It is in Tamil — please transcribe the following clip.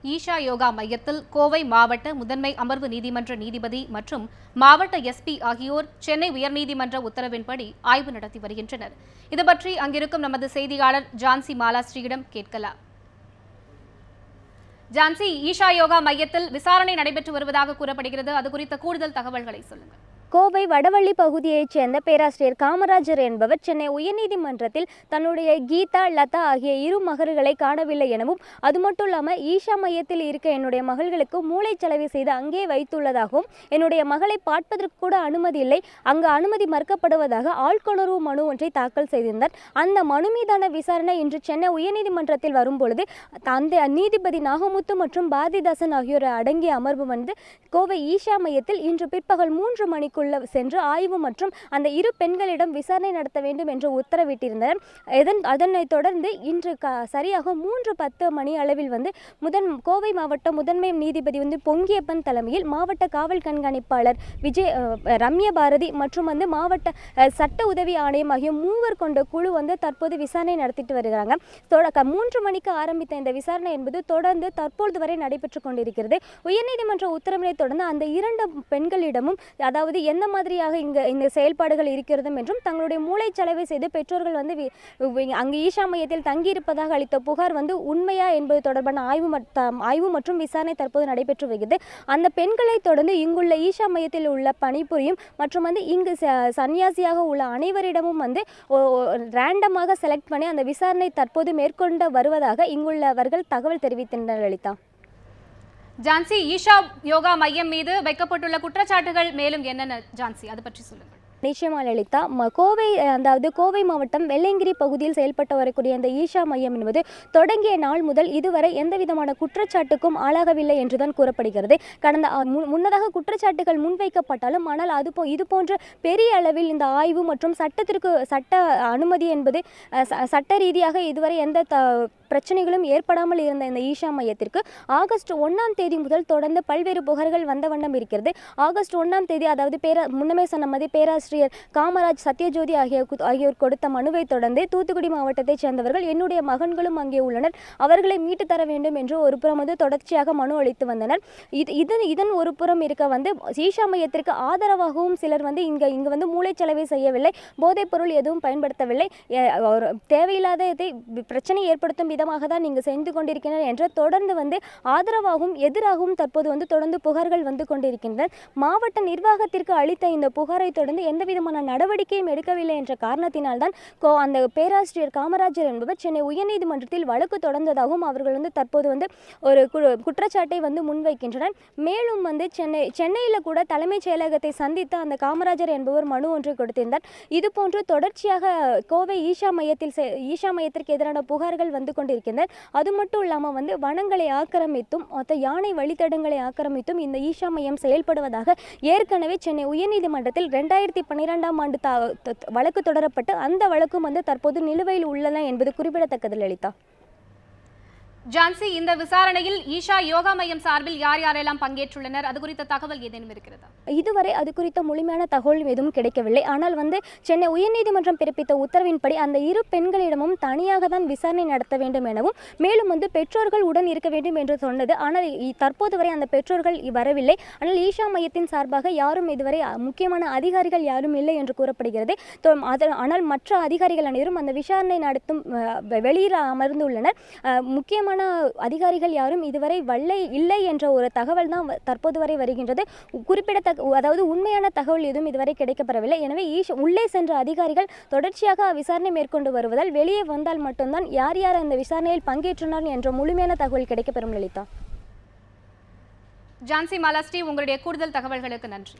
ஈஷா யோகா மையத்தில் கோவை மாவட்ட முதன்மை அமர்வு நீதிமன்ற நீதிபதி மற்றும் மாவட்ட எஸ்பி ஆகியோர் சென்னை உயர்நீதிமன்ற உத்தரவின்படி ஆய்வு நடத்தி வருகின்றனர். இதுபற்றி அங்கிருக்கும் நமது செய்தியாளர் ஜான்சி மாலாஸ்ரீயிடம் கேட்கலாம். ஜான்சி, ஈஷா யோகா மையத்தில் விசாரணை நடைபெற்று வருவதாக கூறப்படுகிறது. அது குறித்த கூடுதல் தகவல்களை சொல்லுங்கள். கோவை வடவள்ளி பகுதியைச் சேர்ந்த பேராசிரியர் காமராஜர் என்பவர் சென்னை உயர்நீதிமன்றத்தில் தன்னுடைய கீதா, லதா ஆகிய இரு மகள்களை காணவில்லை எனவும், அது மட்டும் இல்லாமல் ஈஷா மையத்தில் இருக்க என்னுடைய மகள்களுக்கு மூளைச்சலவை செய்து அங்கே வைத்துள்ளதாகவும், என்னுடைய மகளை பார்ப்பதற்கு கூட அனுமதி இல்லை, அங்கு அனுமதி மறுக்கப்படுவதாக ஆள்கொணர்வு மனு ஒன்றை தாக்கல் செய்திருந்தார். அந்த மனு மீதான விசாரணை இன்று சென்னை உயர்நீதிமன்றத்தில் வரும்பொழுது அந்த நீதிபதி நாகமுத்து மற்றும் பாரதிதாசன் ஆகியோர் அடங்கிய அமர்வு கோவை ஈஷா மையத்தில் இன்று பிற்பகல் 3 மணிக்கு சென்று ஆய்வு மற்றும் அந்த இரு பெண்களிடம் விசாரணை நடத்த வேண்டும் என்று உத்தரவிட்டிருந்தனர். அதனைத் தொடர்ந்து இன்று சரியாக 3:10 மணி அளவில் கோவை மாவட்ட முதன்மை நீதிபதி பொங்கியப்பன் தலைமையில் மாவட்ட காவல் கண்காணிப்பாளர் ரம்யா பாரதி மற்றும் மாவட்ட சட்ட உதவி ஆணையம் ஆகிய 3 கொண்ட குழு தற்போது விசாரணை நடத்திட்டு வருகிறாங்க. 3 மணிக்கு ஆரம்பித்த இந்த விசாரணை என்பது தொடர்ந்து தற்போது வரை நடைபெற்று கொண்டிருக்கிறது. உயர்நீதிமன்ற உத்தரவினை தொடர்ந்து அந்த 2 பெண்களிடமும் அதாவது எந்த மாதிரியாக இந்த செயல்பாடுகள் இருக்கிறது என்றும், தங்களுடைய மூளைச்சலவை செய்து பெற்றோர்கள் அங்கு ஈஷா மையத்தில் தங்கியிருப்பதாக அளித்த புகார் உண்மையா என்பது தொடர்பான ஆய்வு மற்றும் விசாரணை தற்போது நடைபெற்று வருகிறது. அந்த பெண்களை தொடர்ந்து இங்குள்ள ஈஷா மையத்தில் உள்ள பணிபுரியும் மற்றும் இங்கு சன்னியாசியாக உள்ள அனைவரிடமும் ரேண்டமாக செலக்ட் பண்ணி அந்த விசாரணை தற்போது மேற்கொண்டு வருவதாக இங்குள்ளவர்கள் தகவல் தெரிவித்தனர். லலிதா, ஜான்சி, ஈஷா யோகா மையம் மீது வைக்கப்பட்டுள்ள குற்றச்சாட்டுகள் மேலும் என்னென்ன ஜான்சி, அது பற்றி சொல்லுங்கள். நிச்சயமா லலிதா, கோவை மாவட்டம் வெள்ளையங்கிரி பகுதியில் செயல்பட்டு வரக்கூடிய இந்த ஈஷா மையம் என்பது தொடங்கிய நாள் முதல் இதுவரை எந்த விதமான குற்றச்சாட்டுக்கும் ஆளாகவில்லை என்றுதான் கூறப்படுகிறது. முன்னதாக குற்றச்சாட்டுகள் முன்வைக்கப்பட்டாலும், ஆனால் இது போன்ற பெரிய அளவில் இந்த ஆய்வு மற்றும் சட்ட அனுமதி என்பது சட்ட ரீதியாக இதுவரை எந்த பிரச்சனைகளும் ஏற்படாமல் இருந்த இந்த ஈஷா மையத்திற்கு ஆகஸ்ட் 1ஆம் தேதி முதல் தொடர்ந்து பல்வேறு புகார்கள் வந்த வண்ணம் இருக்கிறது. ஆகஸ்ட் 1ஆம் தேதி அதாவது முன்னமே சொன்ன மாதிரி பேராசிரியர் காமராஜ், சத்யஜோதி ஆகியோர் கொடுத்த மனுவை தொடர்ந்து தூத்துக்குடி மாவட்டத்தைச் சேர்ந்தவர்கள் என்னுடைய மகன்களும் அங்கே உள்ளனர், அவர்களை மீட்டு தர வேண்டும் என்று ஒரு புறம் தொடர்ச்சியாக மனு அளித்து வந்தனர். இதன் ஒரு புறம் இருக்க ஈஷா மையத்திற்கு ஆதரவாகவும் சிலர் இங்கு மூளைச்சலவை செய்யவில்லை, போதைப் பொருள் எதுவும் பயன்படுத்தவில்லை, தேவையில்லாத பிரச்சனை ஏற்படுத்தும் விதமாக தான் நீங்கள் செஞ்சு கொண்டிருக்கிறீர்கள் என்ற தொடர்ந்து ஆதரவாகவும் எதிராகவும் தற்போது தொடர்ந்து புகார்கள் கொண்டிருக்கின்றன. மாவட்ட நிர்வாகத்திற்கு அளித்த இந்த புகாரை தொடர்ந்து எந்த விதமான நடவடிக்கையும் எடுக்கவில்லை என்ற காரணத்தினால்தான் அந்த பேராசிரியர் காமராஜர் என்பவர் சென்னை உயர்நீதிமன்றத்தில் வழக்கு தொடர்ந்ததாகவும் அவர்கள் தற்போது ஒரு குற்றச்சாட்டை முன்வைக்கின்றனர். மேலும் சென்னையில் கூட தலைமைச் செயலகத்தை சந்தித்து அந்த காமராஜர் என்பவர் மனு ஒன்றை கொடுத்திருந்தார். இதுபோன்று தொடர்ச்சியாக கோவை ஈஷா மையத்திற்கு எதிரான புகார்கள் கொண்டிருக்கின்றனர். அது மட்டும் இல்லாமல் வனங்களை ஆக்கிரமித்தும் யானை வழித்தடங்களை ஆக்கிரமித்தும் இந்த ஈஷா மையம் செயல்படுவதாக ஏற்கனவே சென்னை உயர்நீதிமன்றத்தில் 2012ஆம் ஆண்டு வழக்கு தொடரப்பட்டு அந்த வழக்கும் தற்போது நிலுவையில் உள்ளன என்பது குறிப்பிடத்தக்கது. லலிதா, ஜான்சி, இந்த விசாரணையில் ஈஷா யோகா மையம் சார்பில் யார் யாரெல்லாம் பங்கேற்றுள்ளனர், அது குறித்த தகவல் ஏதேனும் இருக்கிறதா? இதுவரை அது குறித்த முழுமையான தகவல் எதுவும் கிடைக்கவில்லை. ஆனால் சென்னை உயர்நீதிமன்றம் பிறப்பித்த உத்தரவின்படி அந்த இரு பெண்களிடமும் தனியாக தான் விசாரணை நடத்த வேண்டும் எனவும், மேலும் பெற்றோர்கள் உடன் இருக்க வேண்டும் என்று சொன்னது. ஆனால் தற்போது வரை அந்த பெற்றோர்கள் வரவில்லை. ஆனால் ஈஷா மையத்தின் சார்பாக யாரும் இதுவரை முக்கியமான அதிகாரிகள் யாரும் இல்லை என்று கூறப்படுகிறது. ஆனால் மற்ற அதிகாரிகள் அனைவரும் அந்த விசாரணை நடத்தும் வெளியில் அமர்ந்துள்ளனர். முக்கியமான அதிகாரிகள் யாரும் இதுவரை இல்லை என்ற ஒரு தகவல் தான் தற்போது வரை வருகின்றது. அதாவது உண்மையான தகவல் எதுவும் இதுவரை கிடைக்கப்பெறவில்லை. எனவே உள்ளே சென்ற அதிகாரிகள் தொடர்ச்சியாக விசாரணை மேற்கொண்டு வருவதால் வெளியே வந்தால் மட்டும்தான் யார் யார் அந்த விசாரணையில் பங்கேற்றனர் என்ற முழுமையான தகவல் கிடைக்கப்பெறும். லலிதா, ஜான்சி மாலாஸ்ரீ, உங்களுடைய கூடுதல் தகவல்களுக்கு நன்றி.